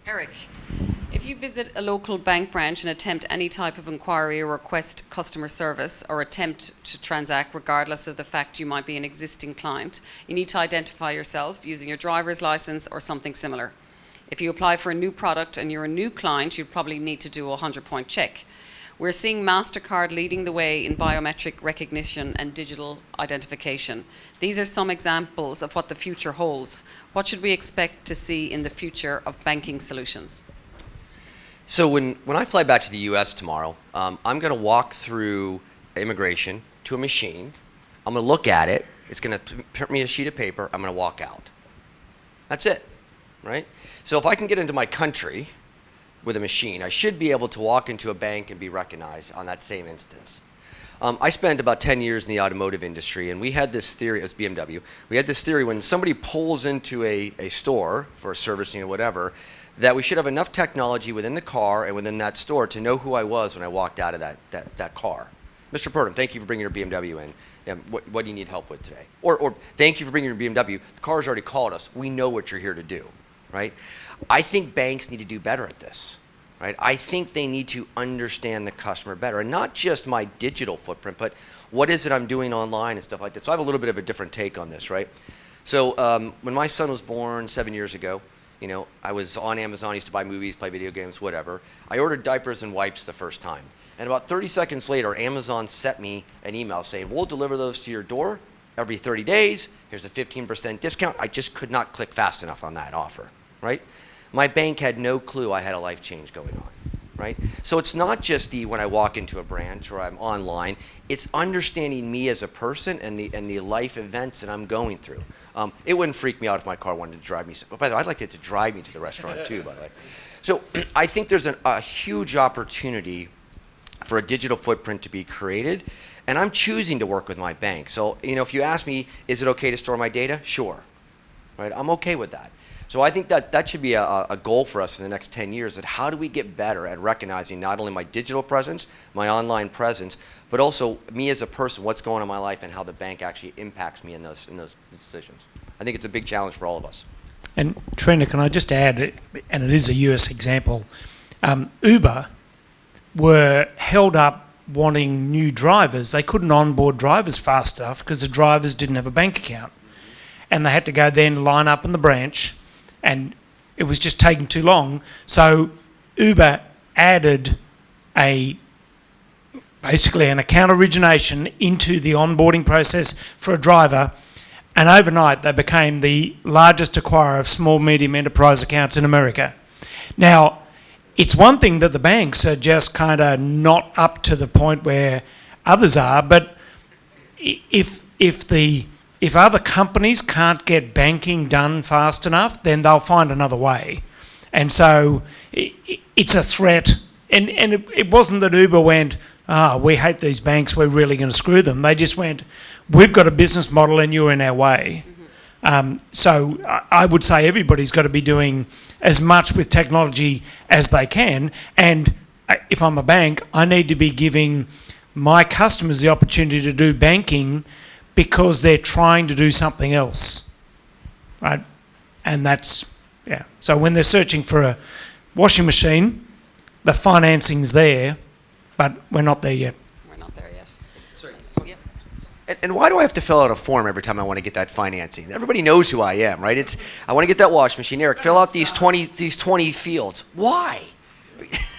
Eric, if you visit a local bank branch and attempt any type of inquiry or request customer service or attempt to transact regardless of the fact you might be an existing client, you need to identify yourself using your driver's license or something similar. If you apply for a new product and you're a new client, you'd probably need to do a 100-point check. We're seeing MasterCard leading the way in biometric recognition and digital identification. These are some examples of what the future holds. What should we expect to see in the future of banking solutions? So when I fly back to the US tomorrow, I'm going to walk through immigration to a machine. I'm going to look at it. It's going to print me a sheet of paper. I'm going to walk out. That's it, right? So if I can get into my country with a machine, I should be able to walk into a bank and be recognized on that same instance. I spent about 10 years in the automotive industry, and we had this theory, it was BMW, we had this theory when somebody pulls into a store for servicing or whatever, that we should have enough technology within the car and within that store to know who I was when I walked out of that car. Mr. Purdum, thank you for bringing your BMW in. What do you need help with today? Or thank you for bringing your BMW. The car's already called us. We know what you're here to do, right? I think banks need to do better at this, right? I think they need to understand the customer better, and not just my digital footprint, but what is it I'm doing online and stuff like that. So I have a little bit of a different take on this, right? So when my son was born 7 years ago, you know, I was on Amazon, I used to buy movies, play video games, whatever. I ordered diapers and wipes the first time. And about 30 seconds later, Amazon sent me an email saying, we'll deliver those to your door every 30 days. Here's a 15% discount. I just could not click fast enough on that offer, right? My bank had no clue I had a life change going on, right? So it's not just when I walk into a branch or I'm online, it's understanding me as a person and the life events that I'm going through. It wouldn't freak me out if my car wanted to drive me. By the way, I'd like it to drive me to the restaurant too, by the way. So I think there's a huge opportunity for a digital footprint to be created, and I'm choosing to work with my bank. So, you know, if you ask me, is it okay to store my data? Sure, right? I'm okay with that. So I think that should be a goal for us in the next 10 years, that how do we get better at recognizing not only my digital presence, my online presence, but also me as a person, what's going on in my life, and how the bank actually impacts me in those decisions. I think it's a big challenge for all of us. And Trina, can I just add, and it is a US example, Uber were held up wanting new drivers. They couldn't onboard drivers fast enough because the drivers didn't have a bank account. And they had to go then line up in the branch, and it was just taking too long. So Uber added basically an account origination into the onboarding process for a driver, and overnight they became the largest acquirer of small, medium enterprise accounts in America. Now, it's one thing that the banks are just kind of not up to the point where others are, but if other companies can't get banking done fast enough, then they'll find another way. And so it's a threat. And it wasn't that Uber went, we hate these banks, we're really going to screw them. They just went, we've got a business model and you're in our way. So I would say everybody's got to be doing as much with technology as they can. And if I'm a bank, I need to be giving my customers the opportunity to do banking because they're trying to do something else, right? And that's, yeah. So when they're searching for a washing machine, the financing's there, but we're not there yet. We're not there yet. Sorry. Yep. And why do I have to fill out a form every time I want to get that financing? Everybody knows who I am, right? I want to get that washing machine. Eric, fill out these 20 fields. Why?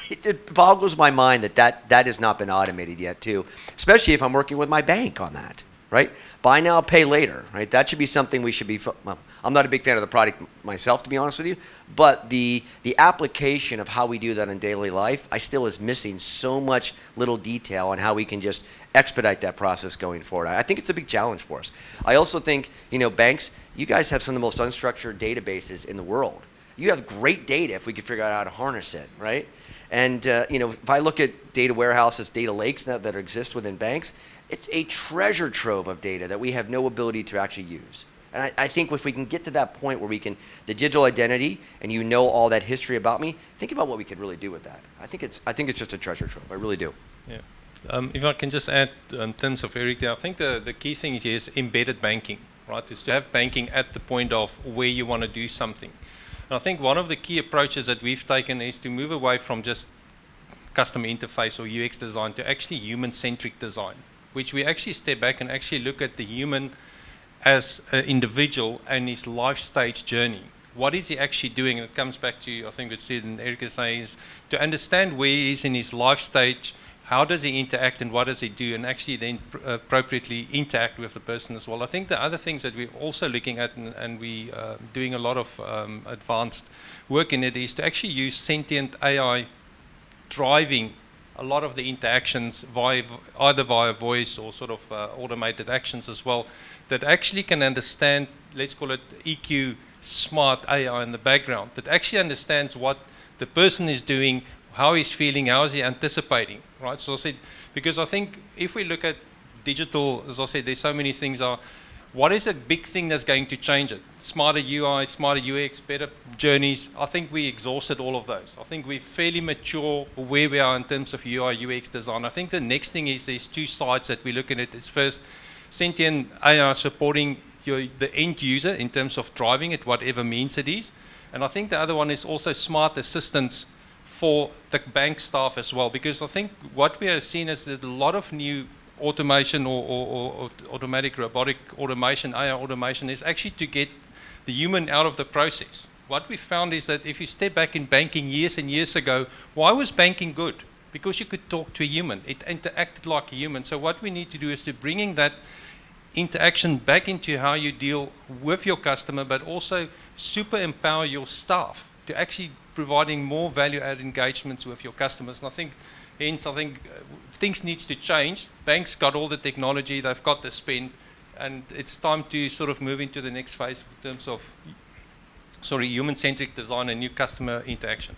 It boggles my mind that has not been automated yet, too, especially if I'm working with my bank on that. Right? Buy now, pay later, right? That should be something we should be, well, I'm not a big fan of the product myself, to be honest with you, but the application of how we do that in daily life, I still is missing so much little detail on how we can just expedite that process going forward. I think it's a big challenge for us. I also think, you know, banks, you guys have some of the most unstructured databases in the world. You have great data if we could figure out how to harness it, right? And, you know, if I look at data warehouses, data lakes that exist within banks, it's a treasure trove of data that we have no ability to actually use. And I think if we can get to that point where we can, the digital identity, and you know all that history about me, think about what we could really do with that. I think it's just a treasure trove. I really do. Yeah. If I can just add in terms of Eric there, I think the key thing is embedded banking, right? Is to have banking at the point of where you want to do something. And I think one of the key approaches that we've taken is to move away from just customer interface or UX design to actually human-centric design, which we actually step back and actually look at the human as an individual and his life stage journey. What is he actually doing? And it comes back to, I think what Sid and Eric is saying, is to understand where he is in his life stage, how does he interact and what does he do, and actually then appropriately interact with the person as well. I think the other things that we're also looking at, and we doing a lot of advanced work in it, is to actually use sentient AI driving a lot of the interactions either via voice or sort of automated actions as well, that actually can understand, let's call it EQ smart AI in the background, that actually understands what the person is doing, how he's feeling, how is he anticipating, right? So I said, because I think if we look at digital, as I said, there's so many things what is a big thing that's going to change it? Smarter UI, smarter UX, better journeys. I think we exhausted all of those. I think we're fairly mature where we are in terms of UI, UX design. I think the next thing is there's two sides that we look at it. Is first, sentient AI supporting the end user in terms of driving it, whatever means it is. And I think the other one is also smart assistance for the bank staff as well, because I think what we have seen is that a lot of new automation or automatic robotic automation, AI automation, is actually to get the human out of the process. What we found is that if you step back in banking years and years ago, why was banking good? Because you could talk to a human. It interacted like a human. So what we need to do is to bringing that interaction back into how you deal with your customer, but also super empower your staff to actually providing more value-added engagements with your customers. And I think things needs to change. Banks got all the technology, they've got the spend, and it's time to sort of move into the next phase in terms of human-centric design and new customer interaction.